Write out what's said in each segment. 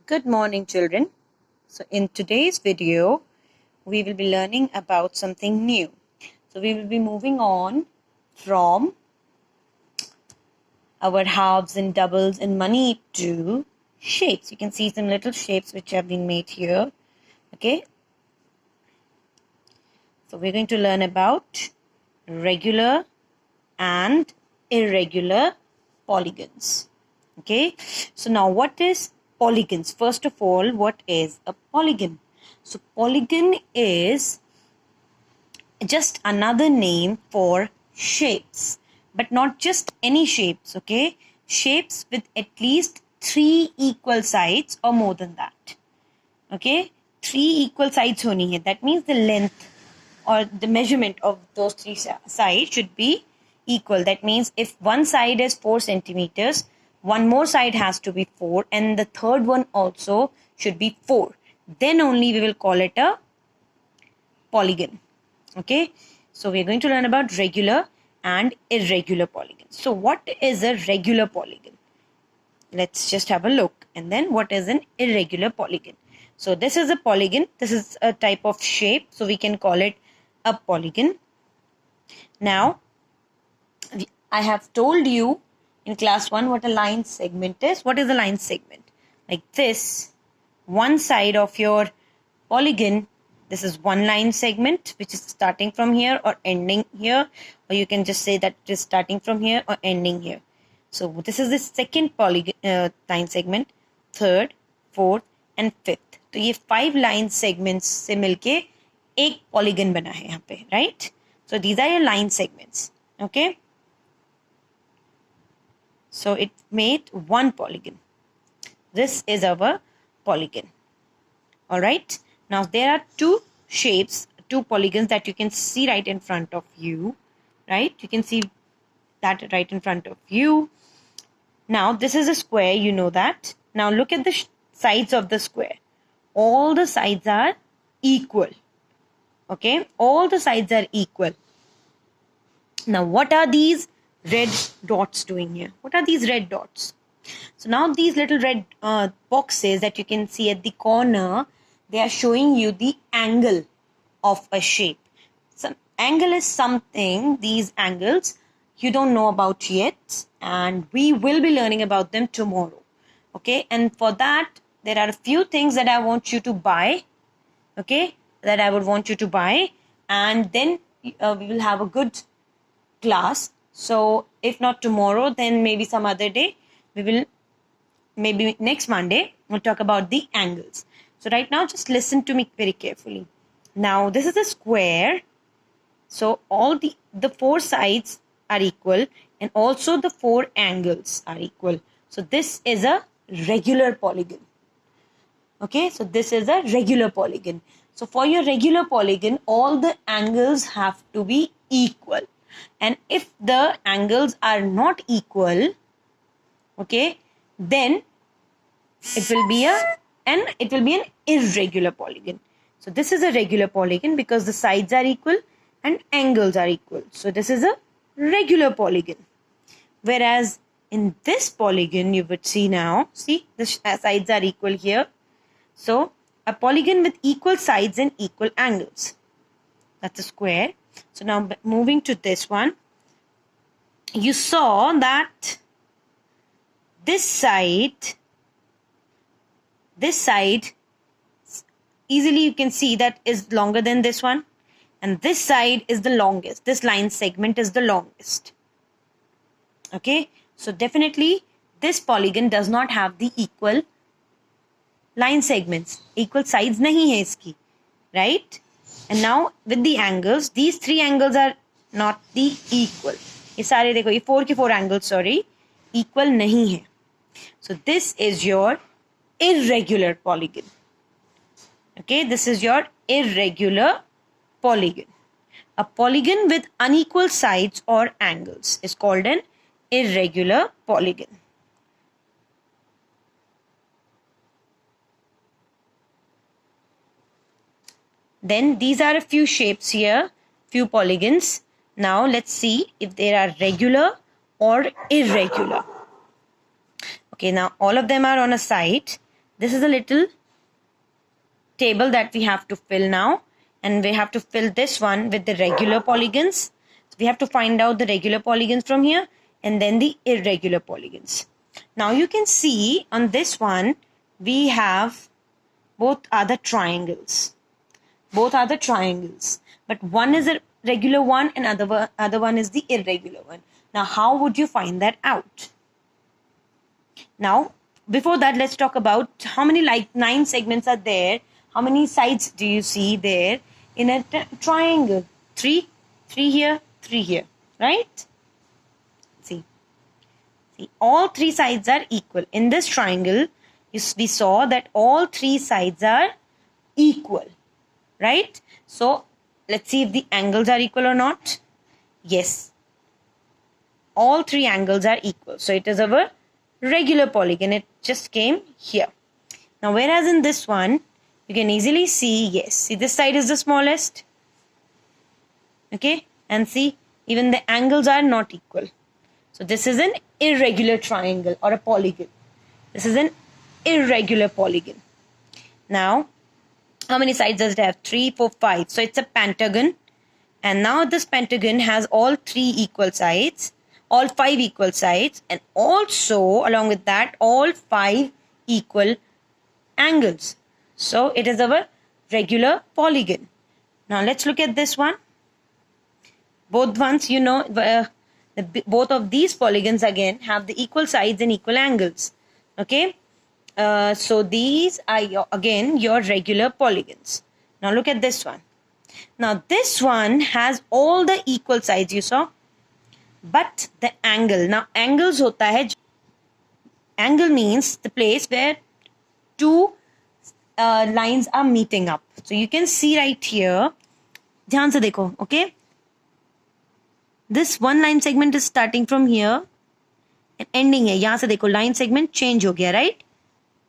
Good morning, children. So in today's video, we will be learning about something new. So we will be moving on from our halves and doubles and money to shapes. You can see some little shapes which have been made here. Okay. So we're going to learn about regular and irregular polygons. Okay. So now what is polygons? First of all, what is a polygon? So polygon is just another name for shapes, but not just any shapes. Okay, shapes with at least 3 equal sides or more than that. Okay, 3 equal sides honi hai. That means the length or the measurement of those 3 sides should be equal. That means if one side is 4 centimeters, one more side has to be 4 and the third one also should be 4. Then only we will call it a polygon. Okay, so we're going to learn about regular and irregular polygons. So what is a regular polygon? Let's just have a look. And then what is an irregular polygon? So this is a polygon. This is a type of shape. So we can call it a polygon. Now, I have told you in class 1 what a line segment is. What is a line segment? Like this, one side of your polygon, this is one line segment which is starting from here or ending here, or you can just say that it is starting from here or ending here. So this is the second polygon line segment, third, fourth and fifth. तो ये 5 line segments से मिलके एक polygon बना है यहाँ पे, right? So these are your line segments, okay? So it made one polygon. This is our polygon. All right. Now there are 2 shapes, 2 polygons that you can see right in front of you, right? You can see that right in front of you. Now this is a square, you know that. Now look at the sides of the square. All the sides are equal. Okay, all the sides are equal. Now what are these red dots doing here? What are these red dots? So now these little red boxes that you can see at the corner, they are showing you the angle of a shape. So angle is something, these angles, you don't know about yet, and we will be learning about them tomorrow. Okay, and for that, there are a few things that I want you to buy. Okay, that I would want you to buy, and then we will have a good class. So if not tomorrow, then maybe some other day, we will, maybe next Monday, we'll talk about the angles. So right now, just listen to me very carefully. Now, this is a square. So all the 4 sides are equal and also the 4 angles are equal. So this is a regular polygon. Okay, so this is a regular polygon. So for your regular polygon, all the angles have to be equal. And if the angles are not equal, okay, then it will be an irregular polygon. So this is a regular polygon because the sides are equal and angles are equal. So this is a regular polygon. Whereas in this polygon, you would see now, see the sides are equal here. So a polygon with equal sides and equal angles. That's a square. So now moving to this one, you saw that this side, easily you can see that is longer than this one, and this side is the longest. This line segment is the longest. Okay, so definitely this polygon does not have the equal line segments, equal sides nahi hai iski, right? And now with the angles, these 3 angles are not the equal. ये सारे देखो, ये 4 के 4 angles, sorry, equal नहीं है. So this is your irregular polygon. Okay, this is your irregular polygon. A polygon with unequal sides or angles is called an irregular polygon. Then these are a few shapes here, few polygons. Now let's see if they are regular or irregular. Okay, now all of them are on a side. this is a little table that we have to fill now, and we have to fill this one with the regular polygons. So we have to find out the regular polygons from here and then the irregular polygons. Now you can see on this one we have both are the triangles. Both are the triangles, but one is a regular one and other one is the irregular one. Now how would you find that out? Now before that, let's talk about how many 9 segments are there. How many sides do you see there in a triangle? 3 here, 3 here, right? See, all 3 sides are equal. In this triangle, we saw that all 3 sides are equal, right? So let's see if the angles are equal or not. Yes, all 3 angles are equal. So it is our regular polygon. It just came here. Now whereas in this one, you can easily see, yes, see this side is the smallest. Okay, and see even the angles are not equal. So this is an irregular triangle or a polygon. This is an irregular polygon. Now, how many sides does it have? 3, 4, 5. So it's a pentagon. And now this pentagon has all 3 equal sides, all 5 equal sides, and also along with that, all 5 equal angles. So it is our regular polygon. Now let's look at this one. Both ones, you know, both of these polygons again have the equal sides and equal angles. Okay. So these are again your regular polygons. Now look at this one. Now this one has all the equal sides, you saw. But the angle. Now angles hota hai. Angle means the place where 2 lines are meeting up. So you can see right here. ध्यान से देखो, okay? This one line segment is starting from here and ending है. यहाँ से देखो line segment change हो गया, right?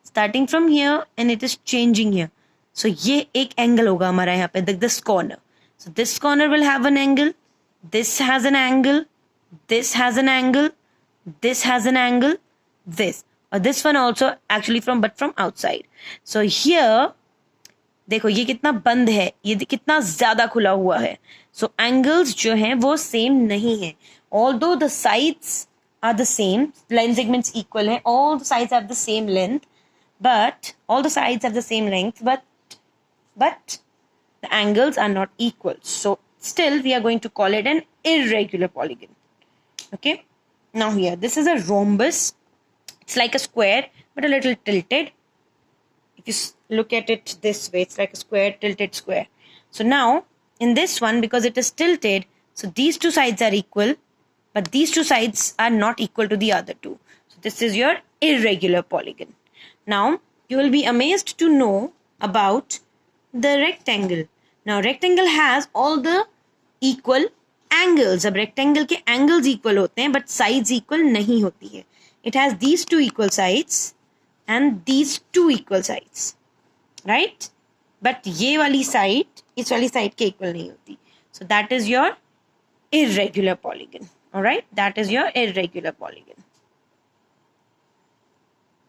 Starting from here and it is changing here. So ये एक angle होगा हमारा यहाँ पे. This corner. So this corner will have an angle. This has an angle. This has an angle. This has an angle. This. Or this one also actually from outside. So here देखो ये कितना बंद है, ये कितना ज्यादा खुला हुआ है. So angles जो हैं वो same नहीं है. Although the sides are the same, line segments equal है, all the sides have the same length, but all the sides have the same length, but the angles are not equal. So still we are going to call it an irregular polygon. Okay. Now here, this is a rhombus. It's like a square, but a little tilted. If you look at it this way, it's like a square, tilted square. So now, in this one, because it is tilted, so these 2 sides are equal, but these 2 sides are not equal to the other 2. So this is your irregular polygon. Now, you will be amazed to know about the rectangle. Now, rectangle has all the equal angles. अब rectangle के angles equal होते हैं, but sides equal नहीं होती है. It has these 2 equal sides and these 2 equal sides, right? But ये वाली side इस वाली side के equal नहीं होती. So that is your irregular polygon. All right, that is your irregular polygon.